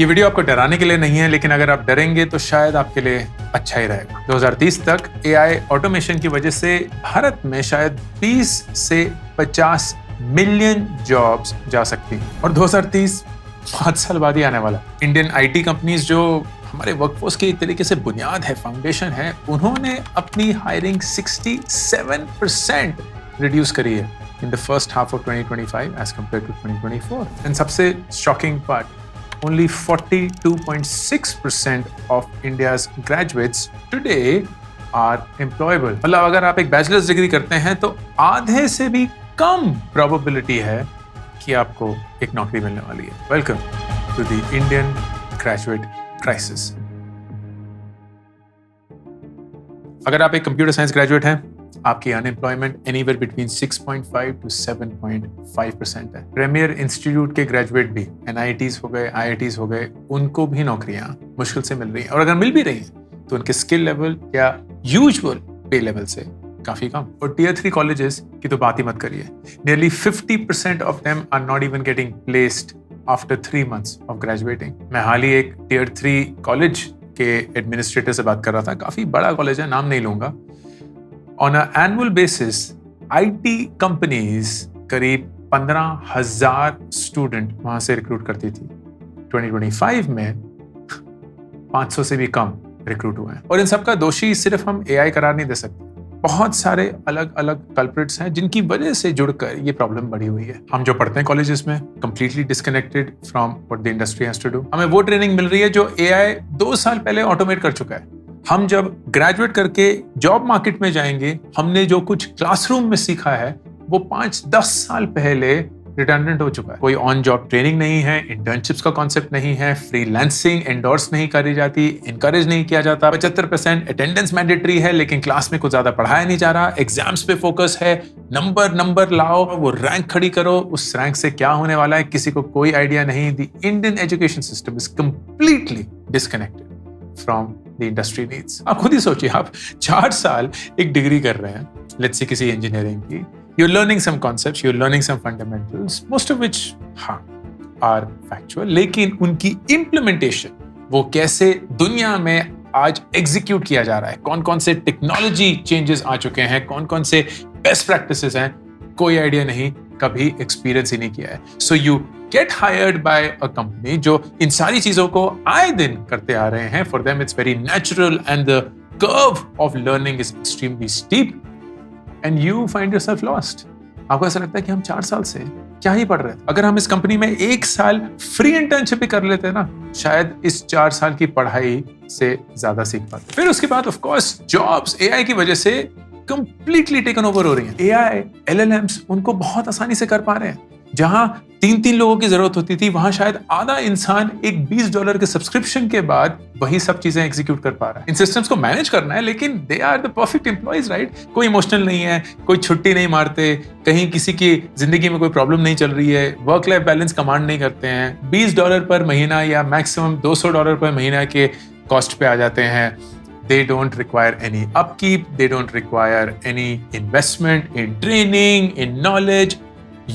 ये वीडियो आपको डराने के लिए नहीं है, लेकिन अगर आप डरेंगे तो शायद आपके लिए अच्छा ही रहेगा। 2030 तक एआई ऑटोमेशन की वजह से भारत में शायद 20 से 50 मिलियन जॉब्स जा सकती हैं और 2030 5 साल बाद ही आने वाला। इंडियन आईटी कंपनीज जो हमारे वर्कफोर्स की एक तरीके से बुनियाद है, फाउंडेशन है, उन्होंने अपनी हायरिंग 67% रिड्यूस करी है in the first half of 2025 as compared to 2024. And सबसे shocking part, only 42.6% of India's graduates today are employable. मतलब अगर आप एक बैचलर्स डिग्री करते हैं तो आधे से भी कम प्रोबेबिलिटी है कि आपको एक नौकरी मिलने वाली है। Welcome to the Indian graduate crisis. अगर आप एक कंप्यूटर साइंस ग्रेजुएट हैं, आपकी अनएम्प्लॉयमेंट एनीवेयर बिटवीन 6.5 to 7.5% है। प्रीमियर इंस्टीट्यूट के ग्रेजुएट भी, एनआईटीज हो गए, आईआईटीज हो गए, उनको भी नौकरियां मुश्किल से मिल रही हैं और अगर मिल भी रही हैं तो उनके स्किल लेवल या यूजुअल पे लेवल से काफी कम। और टियर 3 कॉलेजेस की तो बात ही मत करिए। Nearly 50% of them are not even getting placed after 3 months of graduating. मैं हाल ही एक टियर 3 कॉलेज के एडमिनिस्ट्रेटर से बात कर रहा था, काफी बड़ा कॉलेज है, नाम नहीं लूंगा। On an annual basis, IT companies करीब 15,000 स्टूडेंट वहां से रिक्रूट करती थी। 2025 में 500 से भी कम रिक्रूट हुए हैं और इन सबका दोषी सिर्फ हम AI करार नहीं दे सकते। बहुत सारे अलग अलग कल्प्रिट्स हैं जिनकी वजह से जुड़कर ये प्रॉब्लम बढ़ी हुई है। हम जो पढ़ते हैं कॉलेजेस में completely disconnected from what the industry has to do. हमें वो ट्रेनिंग मिल रही है जो AI 2 साल पहले ऑटोमेट कर चुका है। हम जब ग्रेजुएट करके जॉब मार्केट में जाएंगे, हमने जो कुछ क्लासरूम में सीखा है वो 5-10 साल पहले रिडंडेंट हो चुका है। कोई ऑन जॉब ट्रेनिंग नहीं है, इंटर्नशिप्स का कॉन्सेप्ट नहीं है, फ्रीलांसिंग एंडोर्स नहीं करी जाती, इनकरेज नहीं किया जाता। 75% अटेंडेंस मैंडेटरी है, लेकिन क्लास में कुछ ज्यादा पढ़ाया नहीं जा रहा। एग्जाम्स पे फोकस है, नंबर लाओ, वो रैंक खड़ी करो, उस रैंक से क्या होने वाला है किसी को कोई आइडिया नहीं। The Indian education system is completely disconnected from the industry needs. आप खुद ही सोचिए, आप 4 साल एक डिग्री कर रहे हैं, लेट्स से किसी इंजीनियरिंग की, you're learning some concepts, you're learning some fundamentals, most of which are factual, लेकिन उनकी implementation, वो कैसे दुनिया में आज एग्जीक्यूट किया जा रहा है, कौन कौन से टेक्नोलॉजी चेंजेस आ चुके हैं, कौन कौन से बेस्ट प्रैक्टिसेस हैं, कोई आइडिया नहीं, कभी एक्सपीरियंस ही नहीं किया है। So you get hired by a company जो इन सारी चीजों को आए दिन करते आ रहे हैं। For them it's very natural and the curve of learning is extremely steep and you find yourself lost. आपको ऐसा लगता है कि हम 4 साल से क्या ही पढ़ रहे थे। अगर हम इस कंपनी में 1 साल फ्री इंटर्नशिप भी कर लेते ना, शायद इस 4 साल की पढ़ाई से ज्यादा सीख पाते। फिर उसके बाद ऑफ कोर्स जॉब्स एआई की वजह से कंप्लीटली टेकन ओवर हो रही हैं। एआई एलएलएम्स उनको बहुत आसानी से कर पा रहे हैं। जहां 3 लोगों की जरूरत होती थी, वहां शायद आधा इंसान एक $20 के सब्सक्रिप्शन के बाद वही सब चीजें एग्जीक्यूट कर पा रहा है। इन सिस्टम्स को मैनेज करना है, लेकिन they are the perfect employees, right? कोई इमोशनल नहीं है, कोई छुट्टी नहीं मारते, कहीं किसी की जिंदगी में कोई प्रॉब्लम नहीं चल रही है, वर्क लाइफ बैलेंस कमांड नहीं करते हैं, $20 पर महीना या मैक्सिमम $200 पर महीना के कॉस्ट पे आ जाते हैं। They don't require any upkeep, they don't require any investment in training, in knowledge.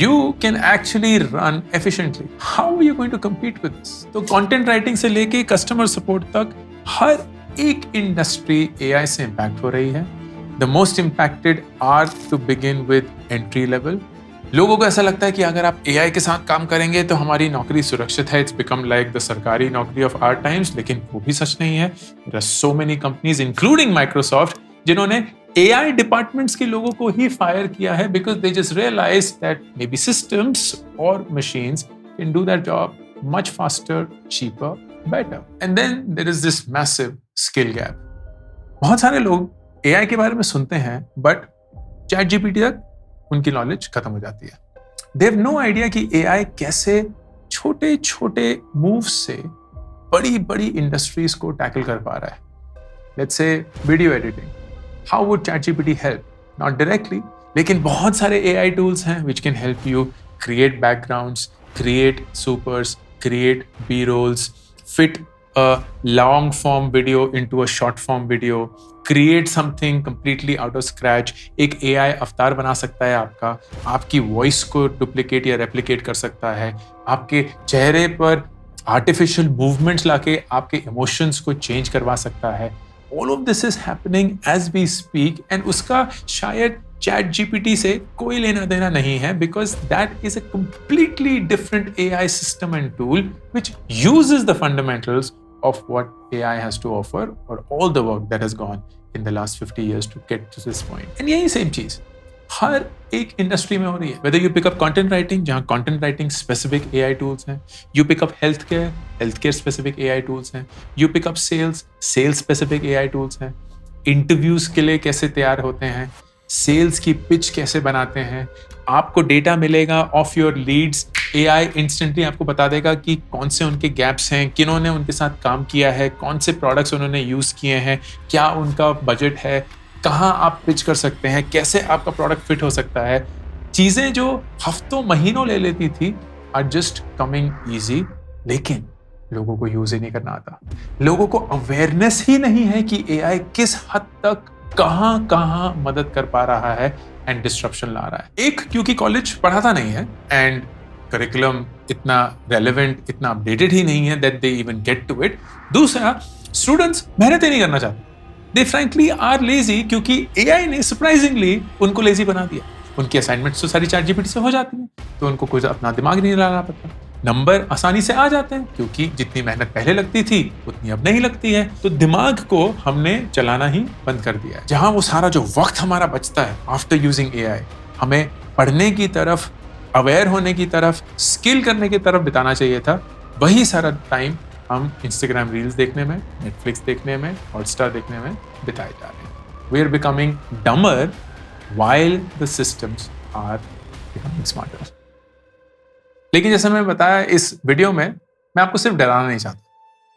You can actually run efficiently. How are you going to compete with this? तो कंटेंट राइटिंग से लेके customer support तक हर एक industry AI से impact हो रही है। The most impacted are to begin with entry level. लोगों को ऐसा लगता है कि अगर आप एआई के साथ काम करेंगे तो हमारी नौकरी सुरक्षित है। इट्स बिकम लाइक द सरकारी नौकरी ऑफ आवर टाइम्स, लेकिन वो भी सच नहीं है। There are so many companies including Microsoft जिन्होंने एआई डिपार्टमेंट्स के लोगों को ही फायर किया है because they just realise that maybe systems और machines can do that job much faster, cheaper, better. And then there is this massive skill gap. बहुत सारे लोग एआई के बारे में सुनते हैं बट चैट जीपीटी तक उनकी नॉलेज खत्म हो जाती है। दे हैव नो आइडिया कि एआई कैसे छोटे छोटे मूव्स से बड़ी बड़ी इंडस्ट्रीज को टैकल कर पा रहा है। Let's say video editing, how would ChatGPT help? Not directly, लेकिन बहुत सारे एआई टूल्स हैं which can help you create backgrounds, create supers, create B-rolls, fit a long form video into a short form video, create something completely out of scratch. एक AI अवतार बना सकता है आपका, आपकी वॉइस को डुप्लीकेट या रेप्लिकेट कर सकता है, आपके चेहरे पर आर्टिफिशियल मूवमेंट्स लाके आपके इमोशंस को चेंज करवा सकता है। All of this is happening as we speak and उसका शायद चैट जीपीटी से कोई लेना देना नहीं है, because that is a completely different AI system and tool which uses the fundamentals of what AI has to offer or all the work that has gone in the last 50 years to get to this point. And यही same चीज हर एक industry में हो रही है। Whether you pick up content writing, जहाँ content writing specific AI tools हैं, you pick up healthcare specific AI tools हैं, you pick up sales specific AI tools हैं, interviews के लिए कैसे तैयार होते हैं, सेल्स की पिच कैसे बनाते हैं, आपको डेटा मिलेगा of your leads, AI instantly आपको बता देगा कि कौन से उनके गैप्स हैं, किन्होंने उनके साथ काम किया है, कौन से प्रोडक्ट्स उन्होंने यूज़ किए हैं, क्या उनका बजट है, कहाँ आप पिच कर सकते हैं, कैसे आपका प्रोडक्ट फिट हो सकता है। चीज़ें जो हफ्तों महीनों ले लेती थी आर जस्ट कमिंग ईजी, लेकिन लोगों को यूज़ ही नहीं करना आता। लोगों को अवेयरनेस ही नहीं है कि एआई किस हद तक कहाँ मदद कर पा रहा है एंड डिस्ट्रप्शन ला रहा है। एक, क्योंकि कॉलेज पढ़ाता नहीं है एंड करिकुलम इतना रेलेवेंट, इतना अपडेटेड ही नहीं है that they even get to it. दूसरा, स्टूडेंट्स मेहनत ही नहीं करना चाहते, दे फ्रैंकली आर लेजी, क्योंकि एआई ने सरप्राइजिंगली उनको लेजी बना दिया। उनकी असाइनमेंट्स तो सारी चैट जीपीटी से हो जाती हैं, तो उनको कुछ अपना दिमाग नहीं लगाना पड़ता। नंबर आसानी से आ जाते हैं, क्योंकि जितनी मेहनत पहले लगती थी उतनी अब नहीं लगती है। तो दिमाग को हमने चलाना ही बंद कर दिया है। जहां वो सारा जो वक्त हमारा बचता है आफ्टर यूजिंग एआई, हमें पढ़ने की तरफ, अवेयर होने की तरफ, स्किल करने की तरफ बिताना चाहिए था, वही सारा टाइम हम इंस्टाग्राम रील्स देखने में, नेटफ्लिक्स देखने में, हॉटस्टार देखने में बिताए जा रहे हैं। We are becoming dumber while the systems are becoming smarter. लेकिन जैसे मैंने बताया इस वीडियो में, मैं आपको सिर्फ डराना नहीं चाहता,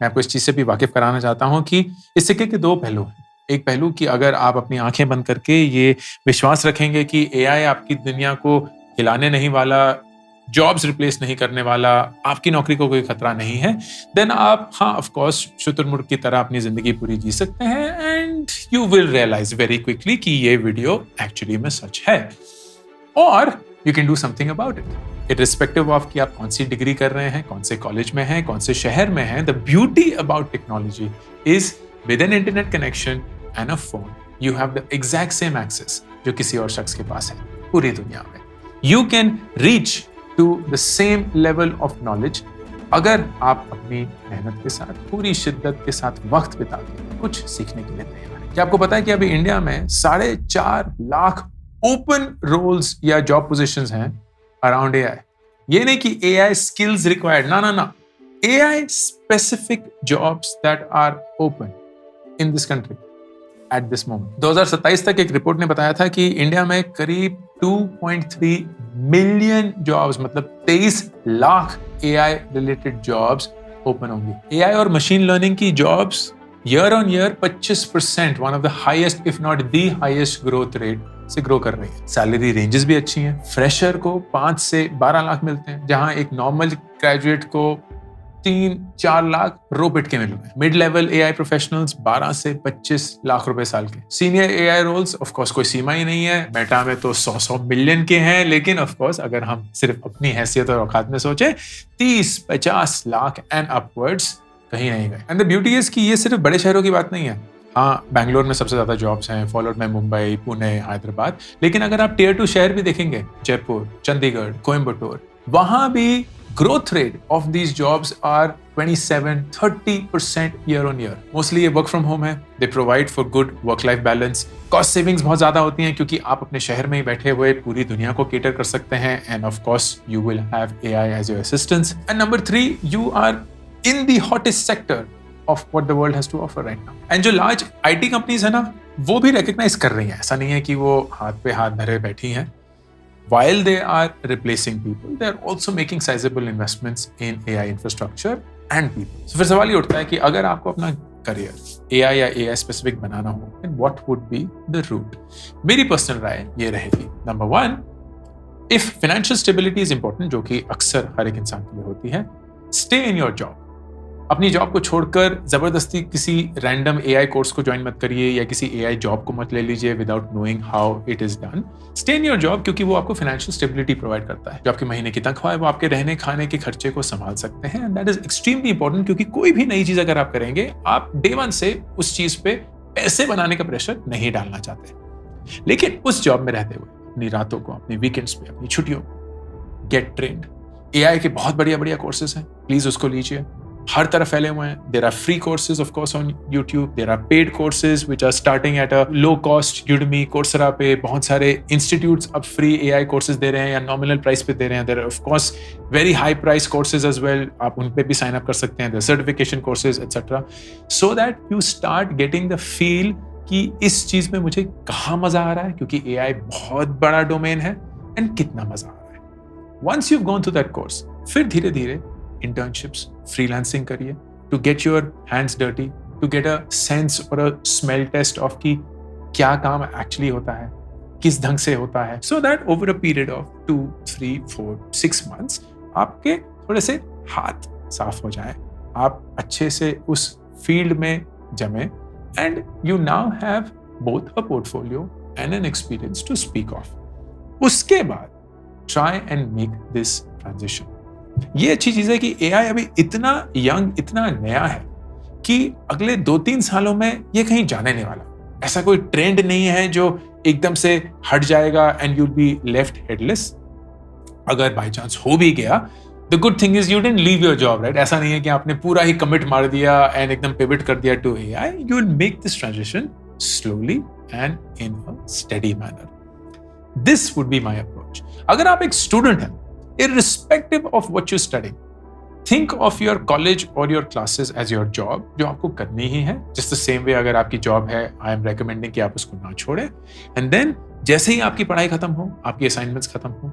मैं आपको इस चीज़ से भी वाकिफ कराना चाहता हूँ कि इस सिक्के के दो पहलू हैं। एक पहलू कि अगर आप अपनी आंखें बंद करके ये विश्वास रखेंगे कि एआई आपकी दुनिया को हिलाने नहीं वाला, जॉब्स रिप्लेस नहीं करने वाला, आपकी नौकरी को कोई खतरा नहीं है, देन आप ऑफ कोर्स शुतुरमुर्ग की तरह अपनी जिंदगी पूरी जी सकते हैं and you will realise very quickly कि ये वीडियो एक्चुअली में सच है। और you can do something about it, irrespective of कि आप कौन सी डिग्री कर रहे हैं, कौन से कॉलेज में हैं, कौन से शहर में हैं। The beauty about technology is with an internet connection and a phone, you have the exact same access जो किसी और शख्स के पास है पूरी दुनिया में। You can reach to the same level of knowledge अगर आप अपनी मेहनत के साथ, पूरी शिद्दत के साथ वक्त बिता के कुछ सीखने के लिए तैयार हैं। क्या आपको पता है कि अभी इंडिया में 4.5 लाख ओपन रोल्स या जॉब पोजीशंस हैं अराउंड एआई। ये नहीं कि एआई स्किल्स रिक्वायर्ड, ना, AI specific jobs that are open in this country at this moment. 2027 तक एक रिपोर्ट ने बताया था कि इंडिया में करीब 2.3 मिलियन जॉब्स, मतलब 23 lakh AI related jobs open होंगी। एआई और मशीन लर्निंग की jobs year on year 25%, one of the highest if not the highest growth rate से ग्रो कर रही है। सैलरी रेंजेस भी अच्छी हैं। फ्रेशर को 5 से 12 लाख मिलते हैं, जहां एक नॉर्मल ग्रेजुएट को 3-4 लाख रो पिट के मिल रहे हैं। मिड लेवल एआई प्रोफेशनल्स 12 से 25 लाख रुपए साल के। Senior AI roles of course कोई सीमा ही नहीं है, मेटा में तो 100 मिलियन के हैं, लेकिन ऑफ कोर्स अगर हम सिर्फ अपनी हैसियत और औकात में सोचें 30-50 लाख एंड अपवर्ड्स कहीं नहीं गए। एंड द ब्यूटी इज कि ये सिर्फ बड़े शहरों की बात नहीं है। हाँ, बैंगलोर में सबसे ज्यादा जॉब्स हैं, फॉलोड बाय मुंबई, पुणे, हैदराबाद, लेकिन अगर आप टियर 2 शहर भी देखेंगे, जयपुर, चंडीगढ़, कोयम्बटूर, वहां भी growth rate of these jobs are 27-30% year on year. Mostly ये work from home है, they provide for good work-life balance. Cost savings बहुत ज़्यादा होती हैं क्योंकि आप अपने शहर में ही बैठे हुए पूरी दुनिया को cater कर सकते हैं, and of course you will have AI as your assistants. And number 3, you are in the hottest sector of what the world has to offer right now. And जो large IT companies है ना, वो भी recognize कर रही हैं, ऐसा नहीं है कि वो हाथ पे हाथ धरे बैठी हैं। While they are replacing people, they are also making sizable investments in AI infrastructure and people. So फिर सवाल ये उठता है कि अगर आपको अपना करियर AI या AI स्पेसिफिक बनाना हो, then what would be the route? मेरी पर्सनल राय ये रहेगी, number 1, if financial stability is important, जो कि अक्सर हर एक इंसान के लिए होती है, stay in your job. अपनी जॉब को छोड़कर जबरदस्ती किसी रैंडम एआई कोर्स को ज्वाइन मत करिए या किसी एआई जॉब को मत ले लीजिए without knowing how it is done. Stay in your job, क्योंकि वो आपको फाइनेंशियल स्टेबिलिटी प्रोवाइड करता है। जो आपके महीने की तनख्वाह है वो आपके रहने खाने के खर्चे को संभाल सकते हैं, and that is extremely important, क्योंकि कोई भी नई चीज अगर आप करेंगे, आप डे वन से उस चीज पे पैसे बनाने का प्रेशर नहीं डालना चाहते। लेकिन उस जॉब में रहते हुए अपनी रातों को, अपने वीकेंड्स पे, अपनी छुट्टियों को गेट ट्रेन्ड। एआई के बहुत बढ़िया बढ़िया कोर्सेज हैं, प्लीज उसको लीजिए। हर तरफ फैले हुए हैं। There are free courses of course on YouTube, there are paid courses which are starting at a low cost. Udemy, Coursera पे बहुत सारे इंस्टीट्यूट्स अब फ्री एआई कोर्सेज दे रहे हैं या नॉमिनल प्राइस पे दे रहे हैं। There are of course very high price courses as well, आप उन पे भी साइन अप कर सकते हैं। There certification courses etcetera, so that you start getting the feel कि इस चीज में मुझे कहाँ मजा आ रहा है, क्योंकि एआई बहुत बड़ा डोमेन है, एंड कितना मजा आ रहा है। Once you gone through that course, फिर धीरे धीरे इंटर्नशिप्स, फ्रीलांसिंग करिए to get your hands dirty, to get a sense और अ स्मेल टेस्ट ऑफ कि क्या काम एक्चुअली होता है, किस ढंग से होता है, so that over a period of 2, 3, 4, 6 months आपके थोड़े से हाथ साफ हो जाए, आप अच्छे से उस फील्ड में जमे, and you now have both a portfolio and an experience to speak of. उसके बाद try and make this transition. ये अच्छी चीज है कि एआई अभी इतना यंग, इतना नया है कि अगले 2-3 सालों में ये कहीं जाने नहीं वाला। ऐसा कोई ट्रेंड नहीं है जो एकदम से हट जाएगा and you'll be left headless. अगर बाय चांस हो भी गया, the good thing is you didn't leave your job, right? ऐसा नहीं है कि आपने पूरा ही कमिट मार दिया एंड एकदम पिवट कर दिया to AI. You will make this transition slowly and in a steady manner. This would be my approach. अगर आप एक स्टूडेंट हैं, irrespective of what you're studying, think of your college or your classes as your job, जो आपको करनी ही है। Just the same way अगर आपकी जॉब है, I am recommending कि आप उसको ना छोड़ें। And then जैसे ही आपकी पढ़ाई खत्म हो, आपकी assignments खत्म हो,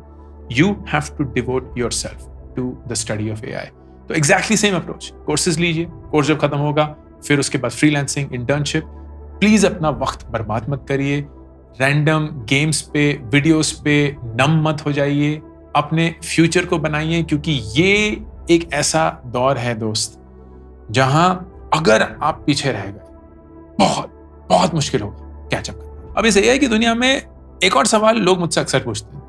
you have to devote yourself to the study of AI। तो exactly same approach, courses लीजिए, कोर्स जब खत्म होगा, फिर उसके बाद freelancing, internship। प्लीज अपना वक्त बर्बाद मत करिए, रैंडम गेम्स पे, वीडियोस पे नम मत हो जाइए, अपने फ्यूचर को बनाइए, क्योंकि ये एक ऐसा दौर है दोस्त जहां अगर आप पीछे रह गए, बहुत बहुत मुश्किल होगा कैचअप करना। अब इस एआई की दुनिया में एक और सवाल लोग मुझसे अक्सर पूछते हैं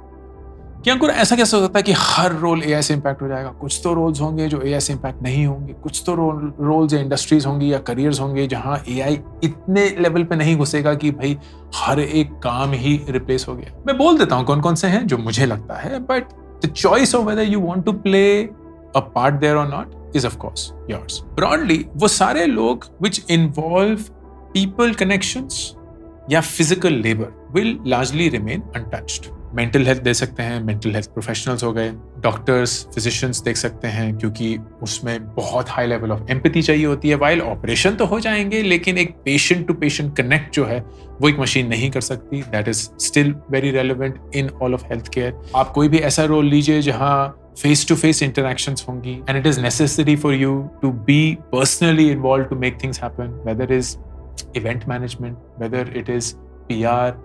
कि अंकुर ऐसा कैसे हो सकता है कि हर रोल एआई से इंपैक्ट हो जाएगा? कुछ तो रोल्स होंगे जो एआई से इंपैक्ट नहीं होंगे, कुछ तो रोल्स या इंडस्ट्रीज होंगी या करियर्स होंगे जहां एआई इतने लेवल पे नहीं घुसेगा कि भाई हर एक काम ही रिप्लेस हो गया। मैं बोल देता हूं कौन कौन से हैं जो मुझे लगता है, but the choice of whether you want to play a part there और not is of course yours. Broadly वो सारे लोग which involve people connections या physical labour will largely remain untouched. Mental health दे सकते हैं, मेंटल हेल्थ प्रोफेशनल्स हो गए, डॉक्टर्स, फिजिशियंस देख सकते हैं, क्योंकि उसमें बहुत हाई लेवल ऑफ एम्पैथी चाहिए होती है। वाइल ऑपरेशन तो हो जाएंगे, लेकिन एक पेशेंट टू पेशेंट कनेक्ट जो है वो एक मशीन नहीं कर सकती। That is still very relevant in all of health care. आप कोई भी ऐसा रोल लीजिए जहां फेस टू फेस इंटरैक्शंस होंगी, and it is necessary for you to be personally involve to make things happen, whether is event management, whether it is PR,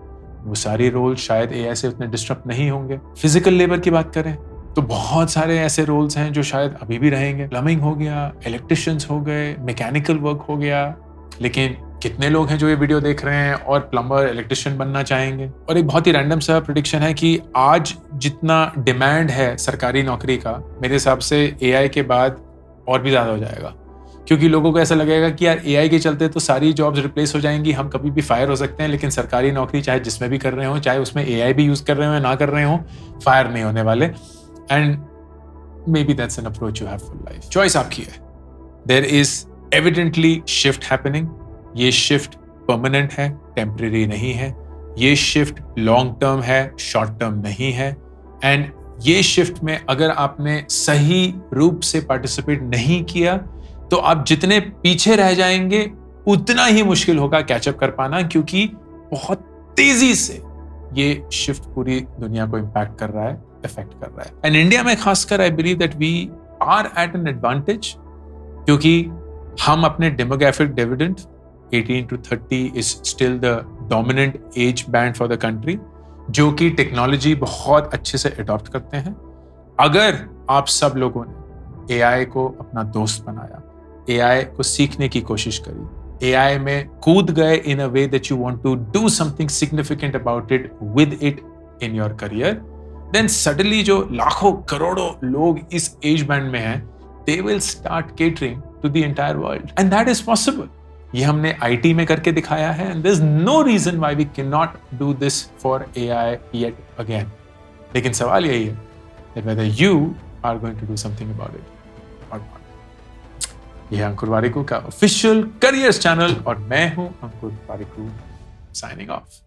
वो सारे role शायद एआई से उतने डिस्टर्ब नहीं होंगे। फिजिकल लेबर की बात करें तो बहुत सारे ऐसे रोल्स हैं जो शायद अभी भी रहेंगे। प्लम्बिंग हो गया, इलेक्ट्रिशियंस हो गए, मैकेनिकल वर्क हो गया। लेकिन कितने लोग हैं जो ये वीडियो देख रहे हैं और प्लम्बर, इलेक्ट्रिशियन बनना चाहेंगे? और एक बहुत ही रैंडम सा प्रेडिक्शन है कि आज जितना डिमांड है सरकारी नौकरी का, मेरे हिसाब से एआई के बाद और भी ज्यादा हो जाएगा, क्योंकि लोगों को ऐसा लगेगा कि यार एआई के चलते तो सारी जॉब्स रिप्लेस हो जाएंगी, हम कभी भी फायर हो सकते हैं, लेकिन सरकारी नौकरी चाहे जिसमें भी कर रहे हो, चाहे उसमें एआई भी यूज कर रहे हो ना कर रहे हो, फायर नहीं होने वाले। And maybe that's an approach you have for life. Choice आपकी है। There is evidently shift happening. ये शिफ्ट परमानेंट है, टेम्परेरी नहीं है। ये शिफ्ट लॉन्ग टर्म है, शॉर्ट टर्म नहीं है। एंड ये शिफ्ट में अगर आपने सही रूप से पार्टिसिपेट नहीं किया तो आप जितने पीछे रह जाएंगे उतना ही मुश्किल होगा कैचअप कर पाना, क्योंकि बहुत तेजी से ये शिफ्ट पूरी दुनिया को इंपैक्ट कर रहा है, इफेक्ट कर रहा है। एंड इंडिया में खासकर I believe that we are at an advantage, क्योंकि हम अपने demographic dividend 18 to 30 is still the dominant age band for the country, जो कि टेक्नोलॉजी बहुत अच्छे से अडॉप्ट करते हैं। अगर आप सब लोगों ने एआई को अपना दोस्त बनाया, AI को सीखने की कोशिश करी, AI में कूद गए in a way that you want to do something significant about it with it in your career, then suddenly जो लाखों करोड़ों लोग इस एज बैंड में हैं, they will start catering to the entire world and that is possible. ये हमने IT में करके दिखाया है and there is no reason why we cannot do this दिस फॉर AI येट अगेन। लेकिन सवाल यही है that whether you are going to do something about it or not। यह अंकुर वारिकू का ऑफिशियल करियर्स चैनल और मैं हूं अंकुर वारिकू, साइनिंग ऑफ।